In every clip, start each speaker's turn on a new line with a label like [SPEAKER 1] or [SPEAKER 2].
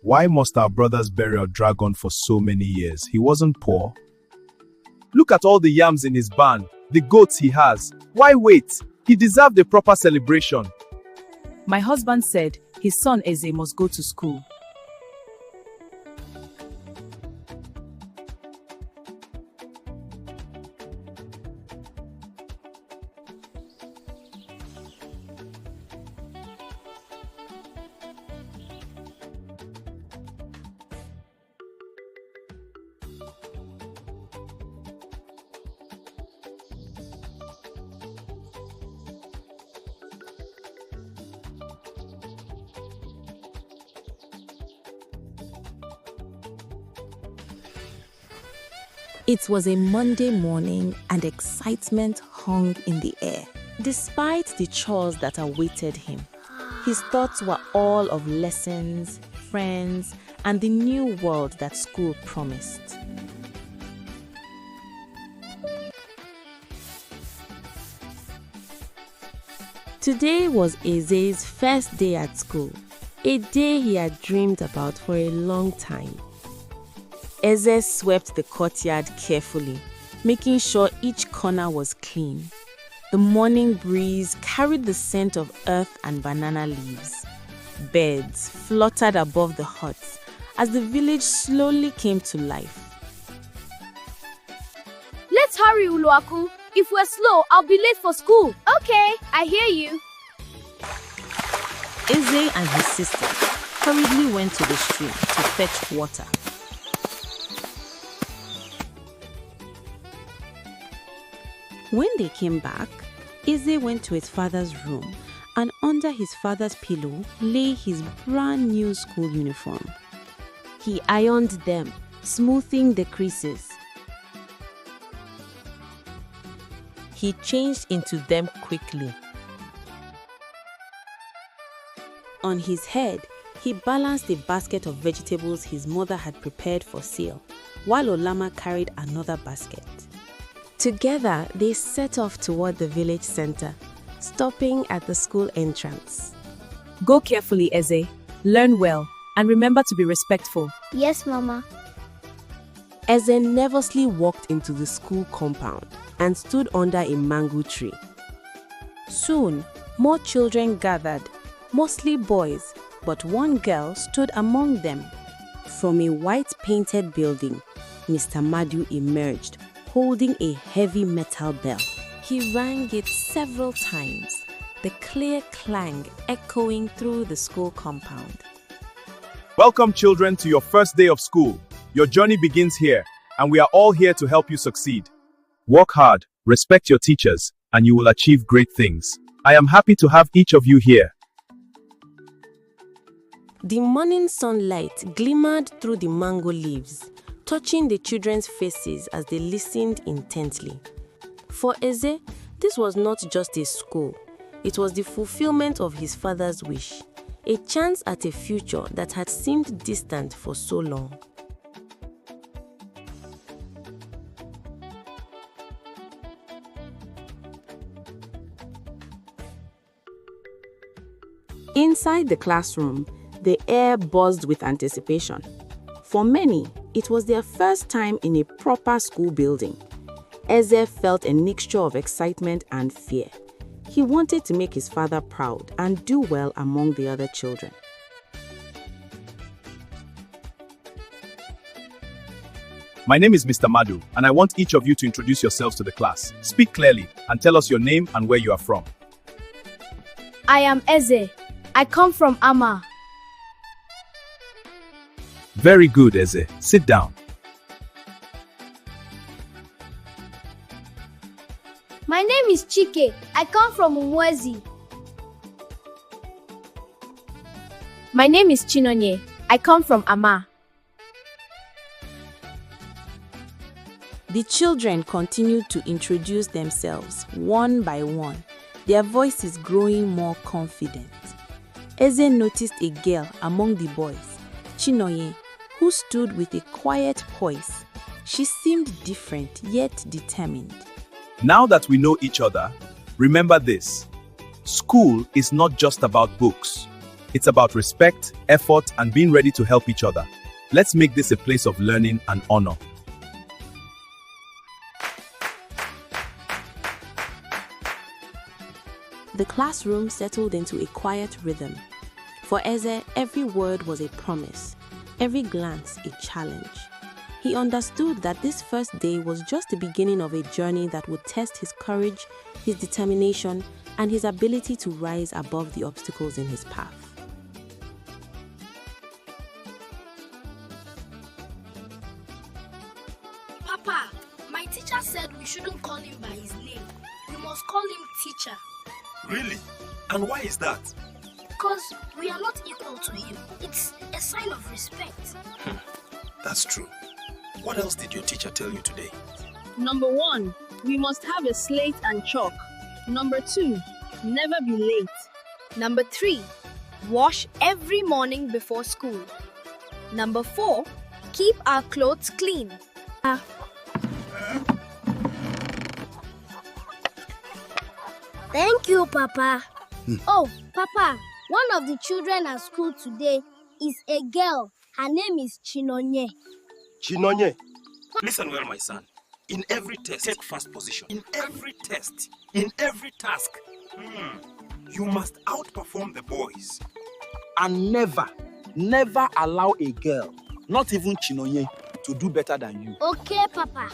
[SPEAKER 1] Why must our brothers bury a dragon for so many years? He wasn't poor. Look at all the yams in his barn, the goats he has. Why wait? He deserved a proper celebration.
[SPEAKER 2] My husband said his son Eze must go to school.
[SPEAKER 3] It was a Monday morning and excitement hung in the air. Despite the chores that awaited him, his thoughts were all of lessons, friends, and the new world that school promised. Today was Eze's first day at school, a day he had dreamed about for a long time. Eze swept the courtyard carefully, making sure each corner was clean. The morning breeze carried the scent of earth and banana leaves. Birds fluttered above the huts as the village slowly came to life.
[SPEAKER 4] Let's hurry, Uluaku. If we're slow, I'll be late for school. Okay, I hear you.
[SPEAKER 3] Eze and his sister hurriedly went to the stream to fetch water. When they came back, Eze went to his father's room, and under his father's pillow lay his brand new school uniform. He ironed them, smoothing the creases. He changed into them quickly. On his head, he balanced a basket of vegetables his mother had prepared for sale, while Olama carried another basket. Together, they set off toward the village center, stopping at the school entrance.
[SPEAKER 2] Go carefully, Eze. Learn well, and remember to be respectful.
[SPEAKER 4] Yes, Mama.
[SPEAKER 3] Eze nervously walked into the school compound and stood under a mango tree. Soon, more children gathered, mostly boys, but one girl stood among them. From a white-painted building, Mr. Madu emerged, holding a heavy metal bell. He rang it several times, the clear clang echoing through the school compound.
[SPEAKER 1] Welcome, children, to your first day of school. Your journey begins here, and we are all here to help you succeed. Work hard, respect your teachers, and you will achieve great things. I am happy to have each of you here.
[SPEAKER 3] The morning sunlight glimmered through the mango leaves, touching the children's faces as they listened intently. For Eze, this was not just a school, it was the fulfillment of his father's wish, a chance at a future that had seemed distant for so long. Inside the classroom, the air buzzed with anticipation. For many, it was their first time in a proper school building. Eze felt a mixture of excitement and fear. He wanted to make his father proud and do well among the other children.
[SPEAKER 1] My name is Mr. Madu, and I want each of you to introduce yourselves to the class. Speak clearly and tell us your name and where you are from.
[SPEAKER 4] I am Eze. I come from Ama.
[SPEAKER 1] Very good, Eze. Sit down.
[SPEAKER 4] My name is Chike. I come from Umwezi.
[SPEAKER 5] My name is Chinonye. I come from Ama.
[SPEAKER 3] The children continued to introduce themselves one by one, their voices growing more confident. Eze noticed a girl among the boys, Chinonye, who stood with a quiet poise. She seemed different yet determined.
[SPEAKER 1] Now that we know each other, remember this. School is not just about books. It's about respect, effort, and being ready to help each other. Let's make this a place of learning and honor.
[SPEAKER 3] The classroom settled into a quiet rhythm. For Eze, every word was a promise, every glance a challenge. He understood that this first day was just the beginning of a journey that would test his courage, his determination, and his ability to rise above the obstacles in his path.
[SPEAKER 6] Papa, my teacher said we shouldn't call him by his name. We must call him teacher.
[SPEAKER 7] Really? And why is that?
[SPEAKER 6] Because we are not equal to him. It's a sign of respect.
[SPEAKER 7] That's true. What else did your teacher tell you today?
[SPEAKER 8] Number 1, we must have a slate and chalk. Number 2, never be late.
[SPEAKER 4] Number 3, wash every morning before school. Number 4, keep our clothes clean.
[SPEAKER 6] Thank you, Papa. Oh, Papa, one of the children at school today is a girl. Her name is Chinonye.
[SPEAKER 7] Chinonye. Listen well, my son. In every test, take first position. In every test, in every task, you must outperform the boys.
[SPEAKER 9] And never allow a girl, not even Chinonye, to do better than you.
[SPEAKER 6] Okay, Papa.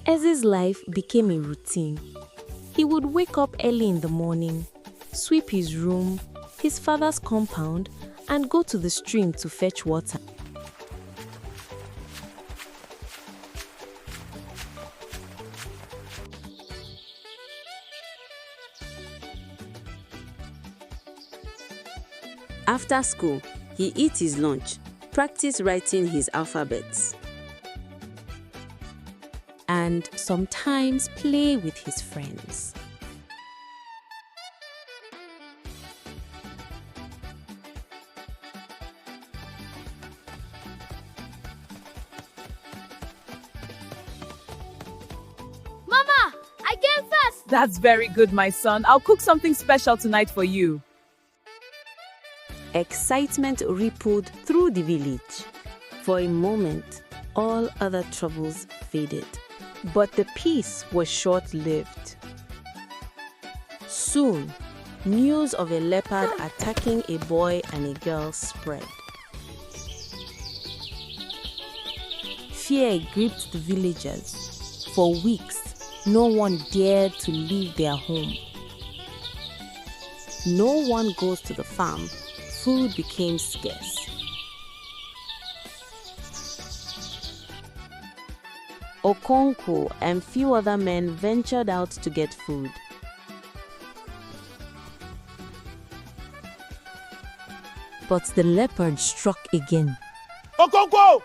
[SPEAKER 3] Eze's life became a routine. He would wake up early in the morning, sweep his room, his father's compound, and go to the stream to fetch water. After school, he eat his lunch, practice writing his alphabets, and sometimes play with his friends.
[SPEAKER 4] Mama, I came first.
[SPEAKER 2] That's very good, my son. I'll cook something special tonight for you.
[SPEAKER 3] Excitement rippled through the village. For a moment, all other troubles faded. But the peace was short-lived. Soon, news of a leopard attacking a boy and a girl spread. Fear gripped the villagers. For weeks, no one dared to leave their home. No one goes to the farm. Food became scarce. Okonkwo and few other men ventured out to get food. But the leopard struck again.
[SPEAKER 1] Okonkwo!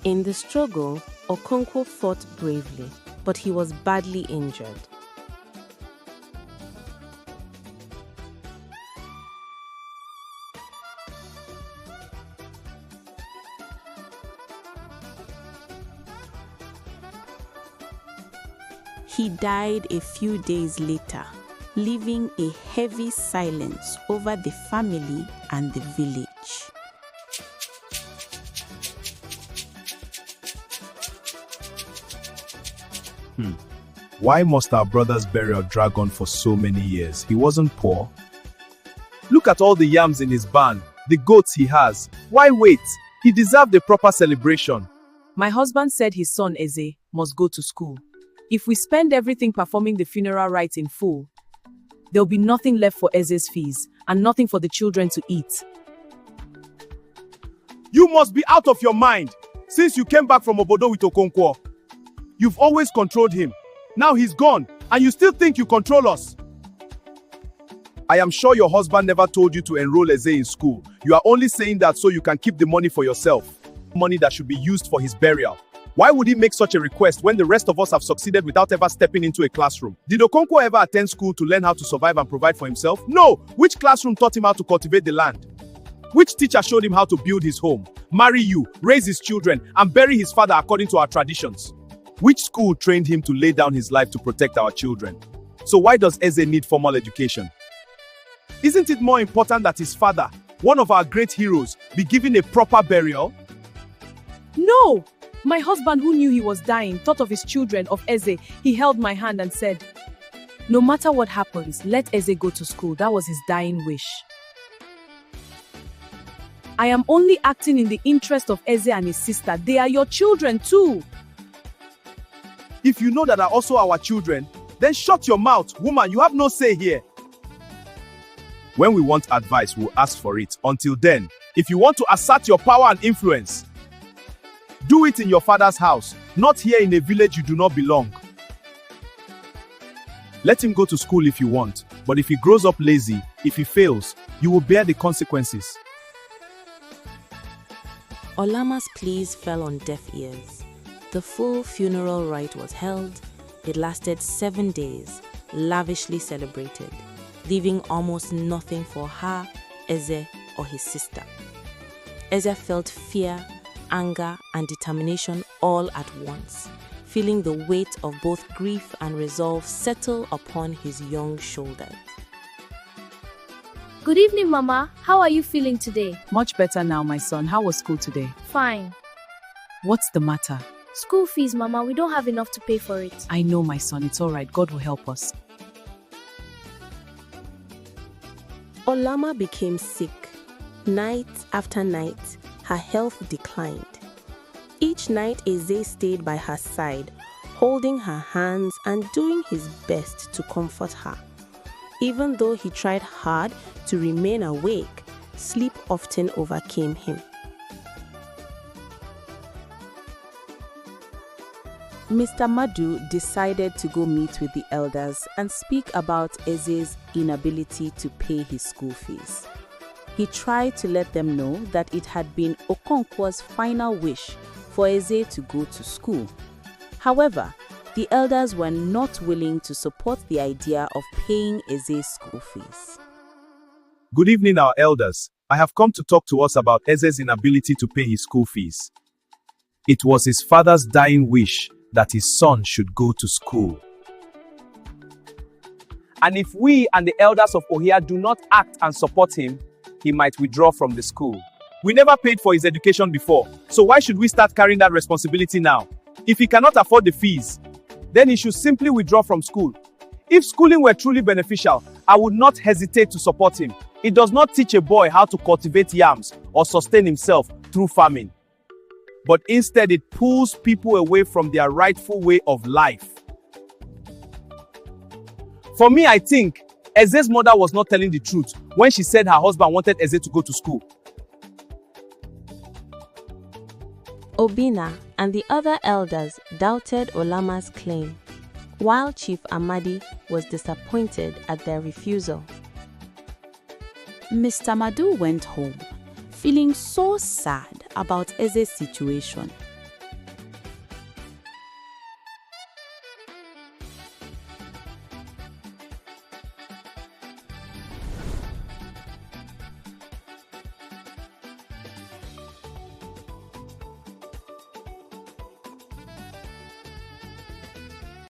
[SPEAKER 3] In the struggle, Okonkwo fought bravely, but he was badly injured. He died a few days later, leaving a heavy silence over the family and the village.
[SPEAKER 1] Why must our brother's burial drag on for so many years? He wasn't poor. Look at all the yams in his barn, the goats he has. Why wait? He deserved a proper celebration.
[SPEAKER 2] My husband said his son Eze must go to school. If we spend everything performing the funeral rites in full, there'll be nothing left for Eze's fees and nothing for the children to eat.
[SPEAKER 1] You must be out of your mind. Since you came back from Obodo with Okonkwo, you've always controlled him. Now he's gone, and you still think you control us. I am sure your husband never told you to enroll Eze in school. You are only saying that so you can keep the money for yourself. Money that should be used for his burial. Why would he make such a request when the rest of us have succeeded without ever stepping into a classroom? Did Okonkwo ever attend school to learn how to survive and provide for himself? No! Which classroom taught him how to cultivate the land? Which teacher showed him how to build his home, marry you, raise his children, and bury his father according to our traditions? Which school trained him to lay down his life to protect our children? So why does Eze need formal education? Isn't it more important that his father, one of our great heroes, be given a proper burial?
[SPEAKER 2] No! My husband, who knew he was dying, thought of his children, of Eze. He held my hand and said, "No matter what happens, let Eze go to school." That was his dying wish. I am only acting in the interest of Eze and his sister. They are your children too.
[SPEAKER 1] If you know that are also our children, then shut your mouth, woman. You have no say here. When we want advice, we'll ask for it. Until then, if you want to assert your power and influence, do it in your father's house, not here in a village you do not belong. Let him go to school if you want, but if he grows up lazy, if he fails, you will bear the consequences.
[SPEAKER 3] Olama's pleas fell on deaf ears. The full funeral rite was held. It lasted 7 days, lavishly celebrated, leaving almost nothing for her, Eze, or his sister. Eze felt fear, anger, and determination all at once, feeling the weight of both grief and resolve settle upon his young shoulders.
[SPEAKER 5] Good evening, Mama. How are you feeling today?
[SPEAKER 2] Much better now, my son. How was school today?
[SPEAKER 5] Fine.
[SPEAKER 2] What's the matter?
[SPEAKER 5] School fees, Mama. We don't have enough to pay for it.
[SPEAKER 2] I know, my son. It's all right. God will help us.
[SPEAKER 3] Olama became sick. Night after night, her health declined. Each night, Eze stayed by her side, holding her hands and doing his best to comfort her. Even though he tried hard to remain awake, sleep often overcame him. Mr. Madu decided to go meet with the elders and speak about Eze's inability to pay his school fees. He tried to let them know that it had been Okonkwo's final wish for Eze to go to school. However, the elders were not willing to support the idea of paying Eze's school fees.
[SPEAKER 1] Good evening, our elders. I have come to talk to us about Eze's inability to pay his school fees. It was his father's dying wish that his son should go to school. And if we and the elders of Ohia do not act and support him, he might withdraw from the school. We never paid for his education before, so why should we start carrying that responsibility now? If he cannot afford the fees, then he should simply withdraw from school. If schooling were truly beneficial, I would not hesitate to support him. It does not teach a boy how to cultivate yams or sustain himself through farming. But instead, it pulls people away from their rightful way of life. For me, I think Eze's mother was not telling the truth when she said her husband wanted Eze to go to school.
[SPEAKER 3] Obina and the other elders doubted Olama's claim, while Chief Amadi was disappointed at their refusal.
[SPEAKER 10] Mr. Madu went home, feeling so sad about Eze's situation.